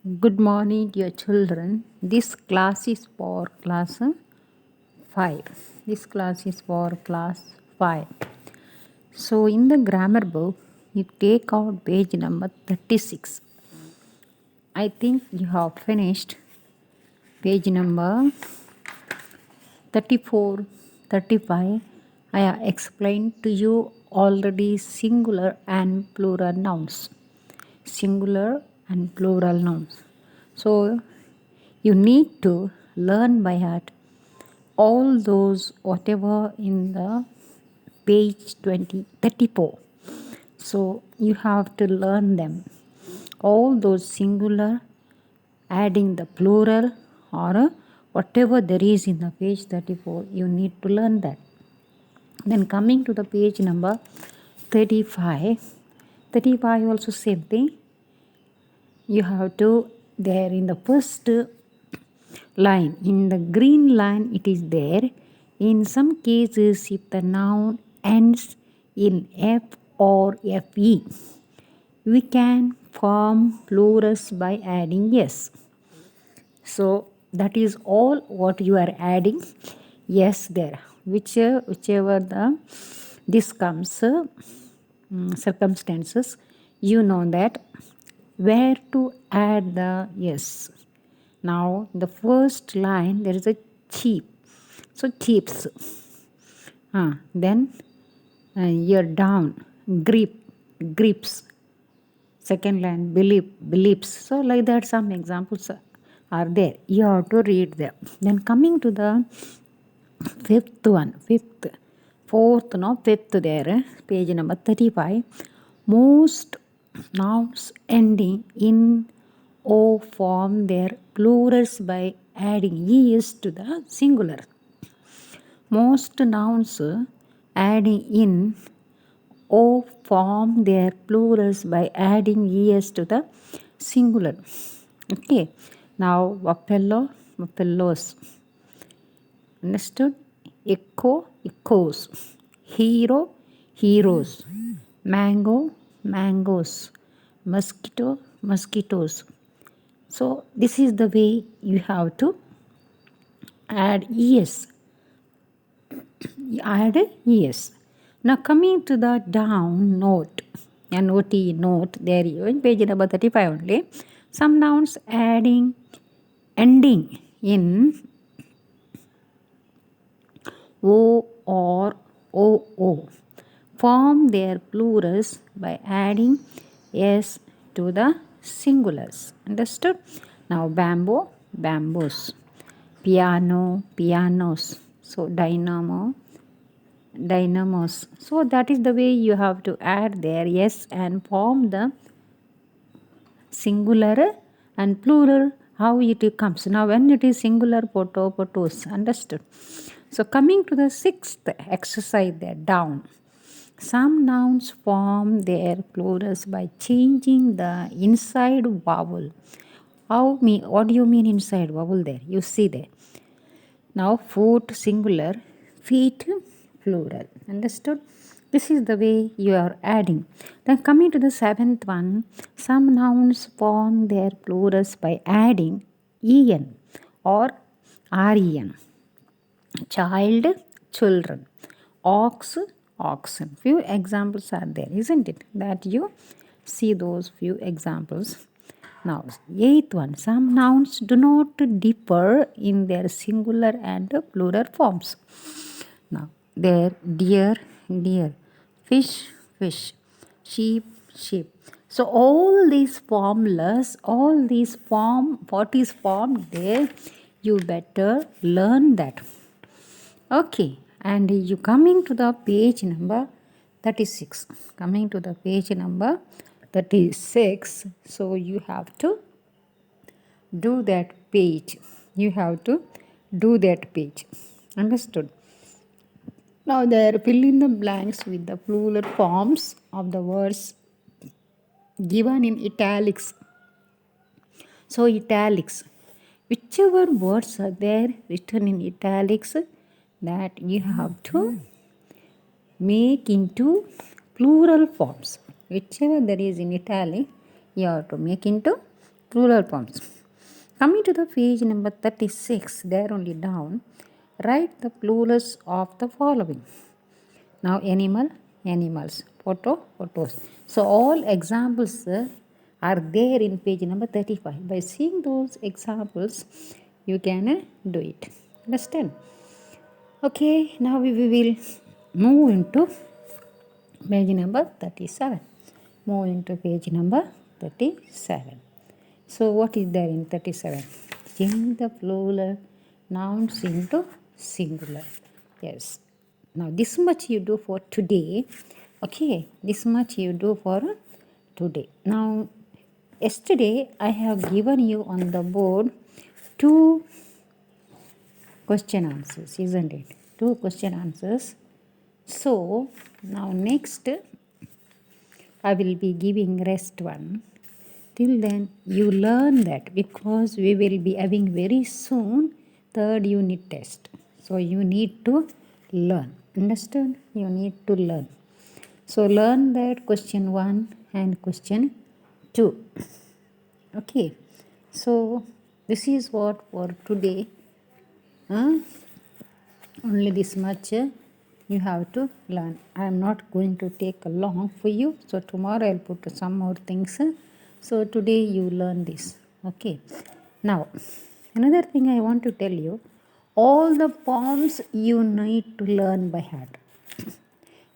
Good morning, dear children. This class is for class 5. This class is for class 5. So, in the grammar book, you take out page number 36. I think you have finished page number 34, 35. I have explained to you already singular and plural nouns. Singular and plural nouns. So, you need to learn by heart all those whatever in the page 34. So you have to learn them. All those singular, adding the plural or whatever there is in the page 34, you need to learn that. Then coming to the page number 35, 35 also same thing. You have to, there in the first line, in the green line it is there. In some cases, if the noun ends in F or FE, we can form plurals by adding S. So that is all what you are adding yes there. Whichever the this comes circumstances, you know that where to add the yes. Now the first line there is a cheap, so cheaps. Then you're down, grip, grips. Second line beliefs. So like that some examples are there. You have to read them. Then coming to the fifth there, page number 35. Most nouns ending in O form their plurals by adding es to the singular. Most nouns adding in O form their plurals by adding es to the singular. Okay. Now buffalo, buffaloes. Understood? Echo, echoes. Hero, heroes. Mango, mangoes. Mosquito, mosquitoes. So this is the way you have to add es. Add es. Now coming to the down note, N-O-T note, there you in page number 35 only. Some nouns ending in O or OO form their plurals by adding S to the singulars. Understood? Now bamboo, bamboos. Piano, pianos. So dynamo, dynamos. So that is the way you have to add there yes and form the singular and plural how it comes. Now when it is singular, poto, potos. Understood? So coming to the sixth exercise there, down. Some nouns form their plurals by changing the inside vowel. What do you mean inside vowel there? You see there. Now foot singular, feet plural. Understood? This is the way you are adding. Then coming to the seventh one, some nouns form their plurals by adding en or ren. Child, children. Ox, oxen. Few examples are there, isn't it? That you see those few examples. Now, eighth one. Some nouns do not differ in their singular and plural forms. Now, there, deer, deer. Fish, fish. Sheep, sheep. So, all these formulas, what is formed there, you better learn that. Okay, and you coming to the page number 36. Coming to the page number 36. So you have to do that page. You have to do that page. Understood? Now there, fill in the blanks with the plural forms of the words given in italics. So italics, whichever words are there written in italics, that you have to make into plural forms. Whichever there is in italic, you have to make into plural forms. Coming to the page number 36, there only down, write the plurals of the following. Now animal, animals, photo, photos. So all examples are there in page number 35. By seeing those examples, you can do it. Understand? Okay, now we will move into page number 37. Move into page number 37. So what is there in 37? Change the plural nouns into singular. Yes. Now this much you do for today. Okay. This much you do for today. Now yesterday I have given you on the board 2 question answers, isn't it? 2 question answers. So now next I will be giving rest one. Till then you learn that, because we will be having very soon 3rd unit test. So you need to learn. Understand? You need to learn. So learn that question 1 and question 2. Okay. So this is what for today. Only this much you have to learn. I am not going to take long for you. So tomorrow I'll put some more things. So today you learn this. Okay. Now another thing I want to tell you, all the poems you need to learn by heart,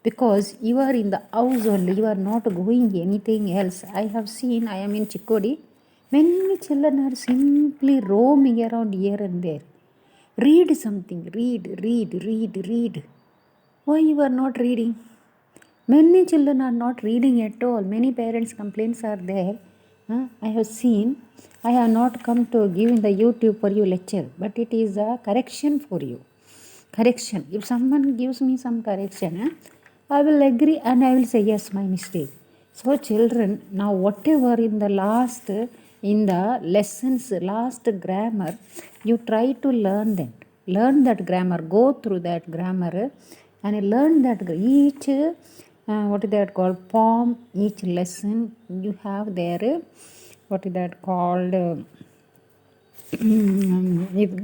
because you are in the house only, you are not going anything else. I have seen, I am in Chikkodi, many children are simply roaming around here and there. Read something, read. Why you are not reading? Many children are not reading at all. Many parents' complaints are there. I have seen. I have not come to give in the YouTube for you lecture, but it is a correction for you. Correction. If someone gives me some correction, I will agree and I will say yes, my mistake. So children, now whatever in the last, in the lessons, last grammar, you try to learn that. Learn that grammar. Go through that grammar and learn that each what is that called, poem, each lesson you have there, what is that called,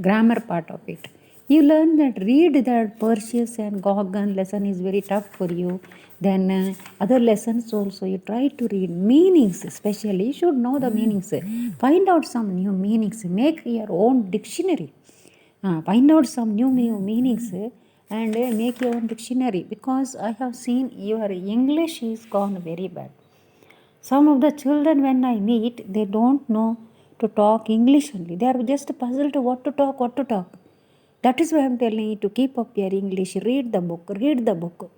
grammar part of it. You learn that, read that Perseus and Gorgon lesson is very tough for you. Then other lessons also you try to read. Meanings especially, you should know the meanings. Find out some new meanings. Make your own dictionary. Find out some new meanings and make your own dictionary, because I have seen your English is gone very bad. Some of the children when I meet, they don't know to talk English only. They are just puzzled to what to talk. That is why I am telling you to keep up your English. Read the book.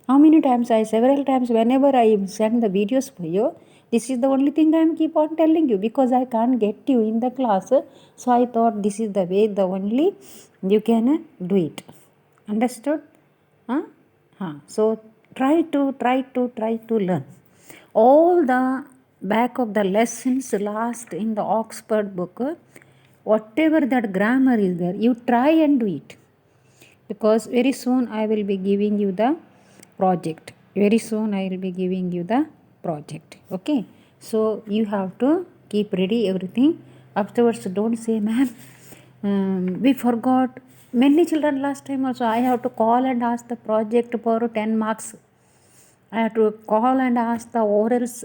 How many times several times whenever I send the videos for you, this is the only thing I am keep on telling you, because I can't get you in the class. So I thought this is the way, the only you can do it. Understood? So try to learn. All the back of the lessons last in the Oxford book, whatever that grammar is there, you try and do it. Because very soon I will be giving you the project. Okay. So you have to keep ready everything. Afterwards, don't say, ma'am, we forgot. Many children last time also, I have to call and ask the project for 10 marks. I have to call and ask the orals.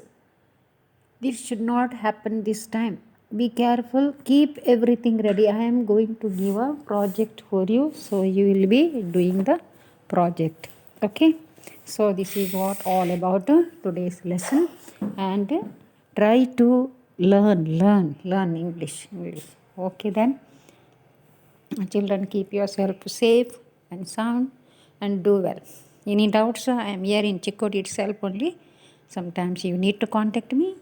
This should not happen this time. Be careful. Keep everything ready. I am going to give a project for you. So you will be doing the project. Okay. So this is what all about today's lesson. And try to learn English. Okay then. Children, keep yourself safe and sound and do well. Any doubts? I am here in Chikkodi itself only. Sometimes you need to contact me.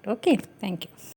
Okay. Thank you.